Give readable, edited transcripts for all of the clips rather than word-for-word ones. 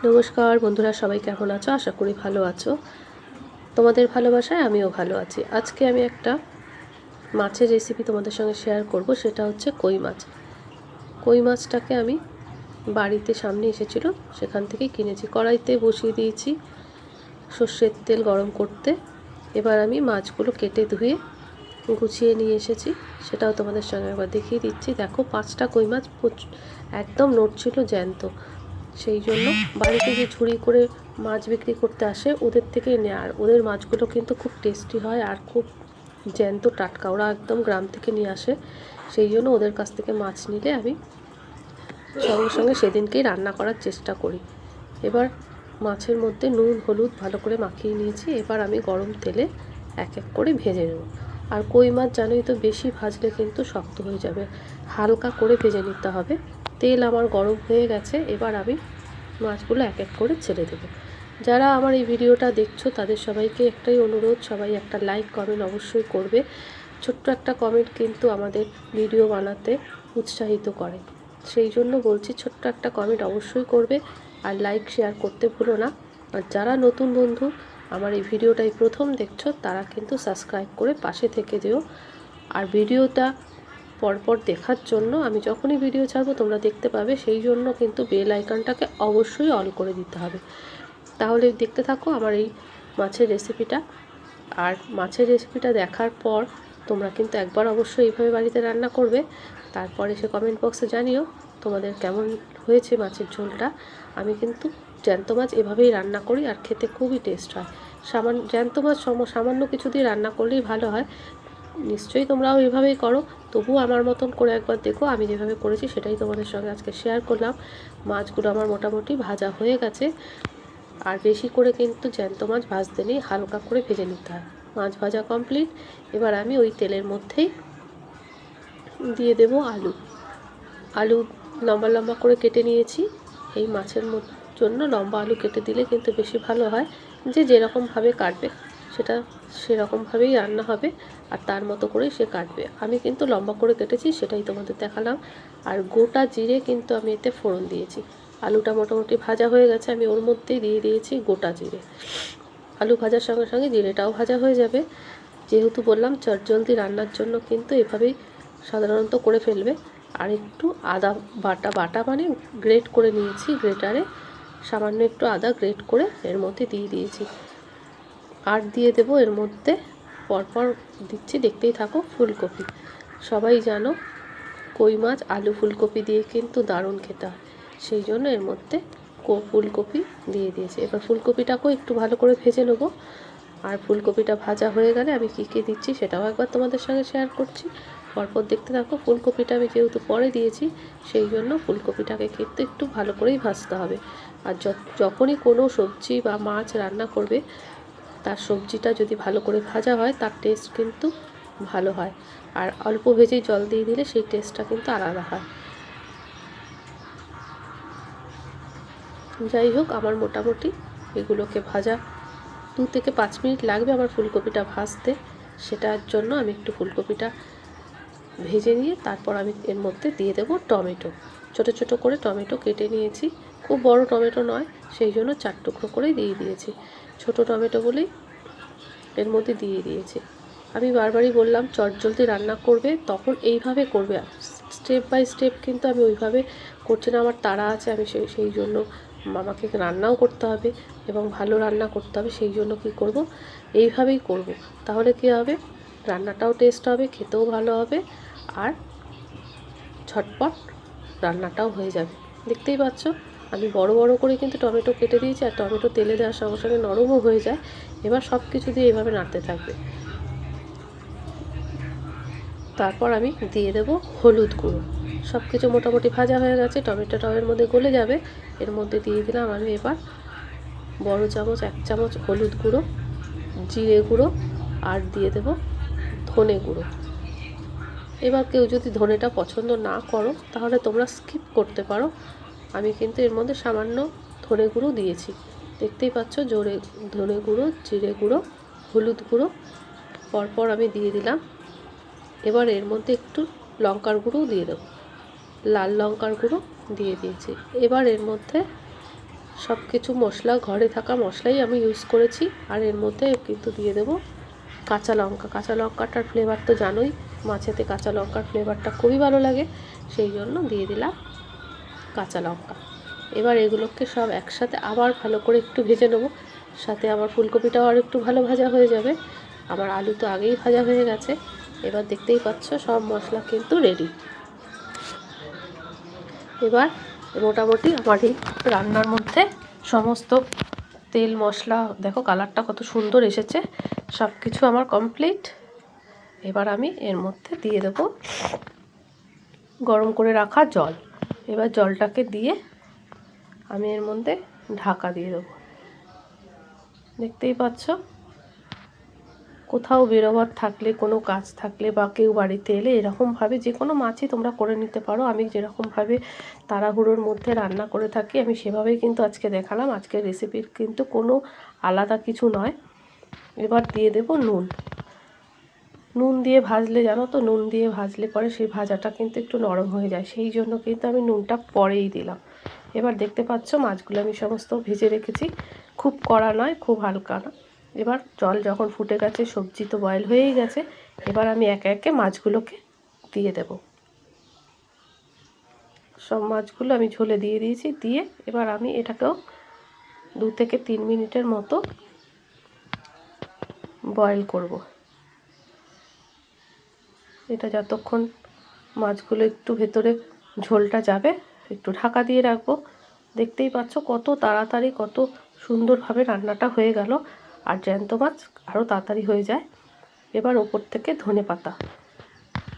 নমস্কার বন্ধুরা, সবাই কেমন আছো? আশা করি ভালো আছো। তোমাদের ভালোবাসায় আমিও ভালো আছি। আজকে আমি একটা মাছের রেসিপি তোমাদের সঙ্গে শেয়ার করব। সেটা হচ্ছে কই মাছ। কই মাছটাকে আমি বাড়িতে সামনে এসেছিল, সেখান থেকে কিনেছি। কড়াইতে বসিয়ে দিয়েছি সর্ষের তেল গরম করতে। এবার আমি মাছগুলো কেটে ধুয়ে গুছিয়ে নিয়ে এসেছি, সেটাও তোমাদের সঙ্গে একবার দেখিয়ে দিচ্ছি। দেখো, 5টা কই মাছ একদম নড়ছিল জ্যান্ত। সেই জন্য বাড়িতে যে ঝুড়ি করে মাছ বিক্রি করতে আসে ওদের থেকেই নেয়। আর ওদের মাছগুলো কিন্তু খুব টেস্টি হয় আর খুব জ্যান্ত টাটকা। ওরা একদম গ্রাম থেকে নিয়ে আসে, সেই জন্য ওদের কাছ থেকে মাছ নিলে আমি সঙ্গে সঙ্গে সেদিনকেই রান্না করার চেষ্টা করি। এবার মাছের মধ্যে নুন হলুদ ভালো করে মাখিয়ে নিয়েছি। এবার আমি গরম তেলে এক এক করে ভেজে নেব। আর কই মাছ জানোই তো, বেশি ভাজলে কিন্তু শক্ত হয়ে যাবে, হালকা করে ভেজে নিতে হবে। তেল আমার গরম হয়ে গেছে, এবার আমি মাছগুলো এক এক করে ছেড়ে দেবো। যারা আমার এই ভিডিওটা দেখছো তাদের সবাইকে একটাই অনুরোধ, সবাই একটা লাইক কমেন্ট অবশ্যই করবে। ছোট্ট একটা কমেন্ট কিন্তু আমাদের ভিডিও বানাতে উৎসাহিত করে, সেই জন্য বলছি ছোট্ট একটা কমেন্ট অবশ্যই করবে। আর লাইক শেয়ার করতে ভুলো না। আর যারা নতুন বন্ধু আমার এই ভিডিওটাই প্রথম দেখছো তারা কিন্তু সাবস্ক্রাইব করে পাশে থেকে যেও। আর ভিডিওটা পরপর দেখার জন্য আমি যখনই ভিডিও ছাড়বো তোমরা দেখতে পাবে, সেই জন্য কিন্তু বেল আইকনটাকে অবশ্যই অল করে দিতে হবে। তাহলে দেখতে থাকো আমার এই মাছের রেসিপিটা। আর মাছের রেসিপিটা দেখার পর তোমরা কিন্তু একবার অবশ্যই এইভাবে বাড়িতে রান্না করবে। তারপরে সে কমেন্ট বক্সে জানিও তোমাদের কেমন হয়েছে মাছের ঝোলটা। আমি কিন্তু জ্যান্ত মাছ এভাবেই রান্না করি আর খেতে খুবই টেস্ট হয়। জ্যান্ত মাছ সামান্য কিছু দিয়ে রান্না করলেই ভালো হয়। নিশ্চয়ই তোমরাও এভাবেই করো, তবুও আমার মতন করে একবার দেখো। আমি যেভাবে করেছি সেটাই তোমাদের সঙ্গে আজকে শেয়ার করলাম। মাছগুলো আমার মোটামুটি ভাজা হয়ে গেছে। আর বেশি করে কিন্তু জ্যান্ত মাছ ভাজতে নেই, হালকা করে ভেজে নিতে হয়। মাছ ভাজা কমপ্লিট। এবার আমি ওই তেলের মধ্যেই দিয়ে দেব আলু লম্বা লম্বা করে কেটে নিয়েছি। এই মাছের জন্য লম্বা আলু কেটে দিলে কিন্তু বেশি ভালো হয়। যে যেরকমভাবে কাটবে সেটা সেরকমভাবেই রান্না হবে, আর তার মতো করেই সে কাটবে। আমি কিন্তু লম্বা করে কেটেছি, সেটাই তোমাদের দেখালাম। আর গোটা জিরে কিন্তু আমি এতে ফোড়ন দিয়েছি। আলুটা মোটামুটি ভাজা হয়ে গেছে, আমি ওর মধ্যেই দিয়ে দিয়েছি গোটা জিরে। আলু ভাজার সঙ্গে সঙ্গে জিরেটাও ভাজা হয়ে যাবে। যেহেতু বললাম চটজলদি রান্নার জন্য কিন্তু এভাবেই সাধারণত করে ফেলবে। আর একটু আদা বাটা মানে গ্রেট করে নিয়েছি গ্রেটারে, সামান্য একটু আদা গ্রেট করে এর মধ্যে দিয়ে দিয়েছি। আর দিয়ে দেব এর মধ্যে, পরপর দিচ্ছি দেখতেই থাকো, ফুলকপি। সবাই জানো কই মাছ আলু ফুলকপি দিয়ে কিন্তু দারুণ খেতে হয়, সেই জন্য এর মধ্যে ফুলকপি দিয়ে দিয়েছি। এবার ফুলকপিটাকেও একটু ভালো করে ভেজে নেবো। আর ফুলকপিটা ভাজা হয়ে গেলে আমি কী দিচ্ছি সেটাও একবার তোমাদের সঙ্গে শেয়ার করছি, পরপর দেখতে থাকো। ফুলকপিটা আমি যেহেতু পরে দিয়েছি, সেই জন্য ফুলকপিটাকে কিন্তু একটু ভালো করেই ভাজতে হবে। আর যখনই কোনো সবজি বা মাছ রান্না করবে, তার সবজিটা যদি ভালো করে ভাজা হয় তার টেস্ট কিন্তু ভালো হয়। আর অল্প ভেজেই জল দিয়ে দিলে সেই টেস্টটা কিন্তু আলাদা হয়। যাই হোক, আমার মোটামুটি এগুলোকে ভাজা 2 থেকে 5 মিনিট লাগবে আমার ফুলকপিটা ভাজতে। সেটার জন্য আমি একটু ফুলকপিটা ভেজে নিয়ে তারপর আমি এর মধ্যে দিয়ে দেবো টমেটো। ছোট ছোট করে টমেটো কেটে নিয়েছি, খুব বড় টমেটো নয়, সেই জন্য 4 টুকরো করে দিয়ে দিয়েছি। ছোট টমেটো বলেই এর মধ্যে দিয়ে দিয়েছি। আমি বারবারই বললাম চটজলদি রান্না করবে তখন এইভাবে করবে। স্টেপ বাই স্টেপ কিন্তু আমি ওইভাবে করছি না, আমার তাড়া আছে। আমি সেই জন্য আমাকে রান্নাও করতে হবে এবং ভালো রান্না করতে হবে, সেই জন্য কি করব, এইভাবেই করব। তাহলে কি হবে, রান্নাটাও টেস্ট হবে, খেতেও ভালো হবে, আর ঝটপট রান্নাটাও হয়ে যাবে। দেখতেই পাচ্ছ আমি বড় বড় করে কিন্তু টমেটো কেটে দিয়েছি, আর টমেটো তেলে দেওয়ার সঙ্গে সঙ্গে নরমও হয়ে যায়। এবার সব কিছু দিয়ে এভাবে নাড়তে থাকবে। তারপর আমি দিয়ে দেব হলুদ গুঁড়ো। সব কিছু মোটামুটি ভাজা হয়ে গেছে, টমেটোটাও এর মধ্যে গলে যাবে। এর মধ্যে দিয়ে দিলাম আমি এবার বড় চামচ 1 চামচ হলুদ গুঁড়ো, জিরে গুঁড়ো, আর দিয়ে দেব ধনে গুঁড়ো। এবার কেউ যদি ধনেটা পছন্দ না করো তাহলে তোমরা স্কিপ করতে পারো। আমি কিন্তু এর মধ্যে সামান্য ধনে গুঁড়ো দিয়েছি। দেখতেই পাচ্ছ ধনে গুঁড়ো, জিরে গুঁড়ো, হলুদ গুঁড়ো পরপর আমি দিয়ে দিলাম। এবার এর মধ্যে একটু লঙ্কার গুঁড়োও দিয়ে দেবো, লাল লঙ্কার গুঁড়ো দিয়ে দিয়েছি। এবার এর মধ্যে সব কিছু মশলা ঘরে থাকা মশলাই আমি ইউজ করেছি। আর এর মধ্যে কিন্তু দিয়ে দেবো কাঁচা লঙ্কা। কাঁচা লঙ্কাটার ফ্লেভার তো জানোই, মাছেতে কাঁচা লঙ্কার ফ্লেভারটা খুবই ভালো লাগে, সেই জন্য দিয়ে দিলাম কাঁচা লঙ্কা। এবার এগুলোকে সব একসাথে আবার ভালো করে একটু ভেজে নেবো। সাথে আমার ফুলকপিটাও আর একটু ভালো ভাজা হয়ে যাবে। আমার আলু তো আগেই ভাজা হয়ে গেছে। এবার দেখতেই পাচ্ছ সব মশলা কিন্তু রেডি। এবার মোটামুটি আমার এই রান্নার মধ্যে সমস্ত তেল মশলা, দেখো কালারটা কত সুন্দর এসেছে, সব কিছু আমার কমপ্লিট। এবার আমি এর মধ্যে দিয়ে দেবো গরম করে রাখা জল। এবার জলটাকে দিয়ে আমি এর মধ্যে ঢাকা দিয়ে দেবো। দেখতেই পাচ্ছ, কোথাও বেরোবার থাকলে, কোনো কাজ থাকলে বা কেউ বাড়িতে এলে এরকমভাবে যে কোনো মাছই তোমরা করে নিতে পারো। আমি যেরকমভাবে তাড়াহুড়োর মধ্যে রান্না করে থাকি আমি সেভাবেই কিন্তু আজকে দেখালাম। আজকের রেসিপির কিন্তু কোনো আলাদা কিছু নয়। এবার দিয়ে দেব নুন। নুন দিয়ে ভাজলে, জানো তো, নুন দিয়ে ভাজলে পরে সেই ভাজাটা কিন্তু একটু নরম হয়ে যায়, সেই জন্য কিন্তু আমি নুনটা পরেই দিলাম। এবার দেখতে পাচ্ছ মাছগুলো আমি সমস্ত ভেজে রেখেছি, খুব কড়া নয়, খুব হালকা না। এবার জল যখন ফুটে গেছে, সবজি তো বয়েল হয়েই গেছে, এবার আমি একে একে মাছগুলোকে দিয়ে দেব। সব মাছগুলো আমি ঝোলে দিয়ে দিয়েছি। দিয়ে এবার আমি এটাকেও 2 থেকে 3 মিনিটের মতো বয়েল করব। এটা যতক্ষণ মাছগুলো একটু ভেতরে ঝোলটা যাবে একটু ঢাকা দিয়ে রাখবো। দেখতেই পাচ্ছ কত তাড়াতাড়ি, কত সুন্দরভাবে রান্নাটা হয়ে গেল। আর জ্যান্ত মাছ আরও তাড়াতাড়ি হয়ে যায়। এবার ওপর থেকে ধনেপাতা,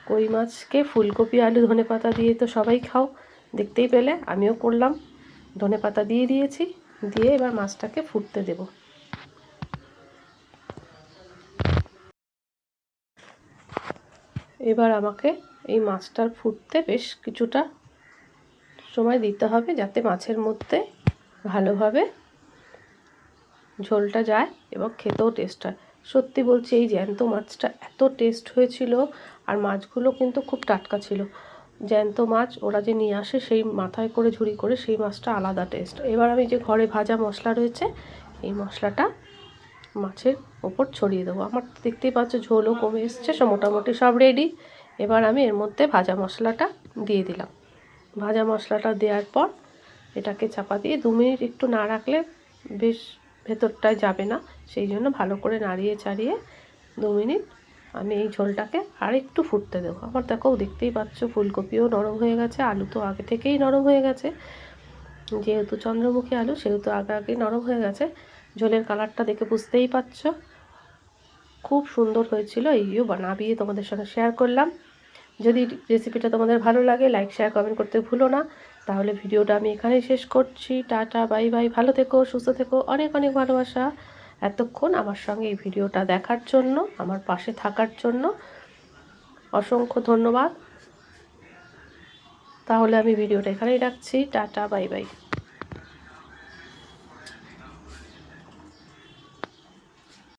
কই মাছকে ফুলকপি আলু ধনেপাতা দিয়ে তো সবাই খাও, দেখতেই পেলে আমিও করলাম। ধনেপাতা দিয়ে দিয়েছি, দিয়ে এবার মাছটাকে ফুটতে দেব। এবার আমাকে এই মাছটার ফুটতে বেশ কিছুটা সময় দিতে হবে, যাতে মাছের মধ্যে ভালোভাবে ঝোলটা যায় এবং খেতেও টেস্ট হয়। সত্যি বলছি, এই জ্যান্ত মাছটা এত টেস্ট হয়েছিল। আর মাছগুলো কিন্তু খুব টাটকা ছিল। জ্যান্ত মাছ ওরা যে নিয়ে আসে সেই মাথায় করে ঝুড়ি করে, সেই মাছটা আলাদা টেস্ট। এবার আমি যে ঘরে ভাজা মশলা রয়েছে, এই মশলাটা মাছের ওপর ছড়িয়ে দেবো। আমার দেখতেই পাচ্ছ ঝোলও কমে এসছে, মোটামুটি সব রেডি। এবার আমি এর মধ্যে ভাজা মশলাটা দিয়ে দিলাম। ভাজা মশলাটা দেওয়ার পর এটাকে চাপা দিয়ে 2 মিনিট একটু না রাখলে বেশ ভেতরটায় যাবে না, সেই জন্য ভালো করে নাড়িয়ে চাড়িয়ে 2 মিনিট আমি এই ঝোলটাকে আর একটু ফুটতে দেবো। আমার দেখো, দেখতেই পাচ্ছ ফুলকপিও নরম হয়ে গেছে, আলু তো আগে থেকেই নরম হয়ে গেছে, যেহেতু চন্দ্রমুখী আলু সেহেতু আগেই নরম হয়ে গেছে। ঝোলের কালারটা দেখে বুঝতেই পারছো খুব সুন্দর হয়েছিল। এইও বানাবিয়ে তোমাদের সঙ্গে শেয়ার করলাম। যদি রেসিপিটা তোমাদের ভালো লাগে, লাইক শেয়ার কমেন্ট করতে ভুলো না। তাহলে ভিডিওটা আমি এখানেই শেষ করছি। টাটা, বাই বাই, ভালো থেকো, সুস্থ থেকো, অনেক অনেক ভালোবাসা। এতক্ষণ আমার সঙ্গে এই ভিডিওটা দেখার জন্য, আমার পাশে থাকার জন্য অসংখ্য ধন্যবাদ। তাহলে আমি ভিডিওটা এখানেই রাখছি। Tata, bye bye.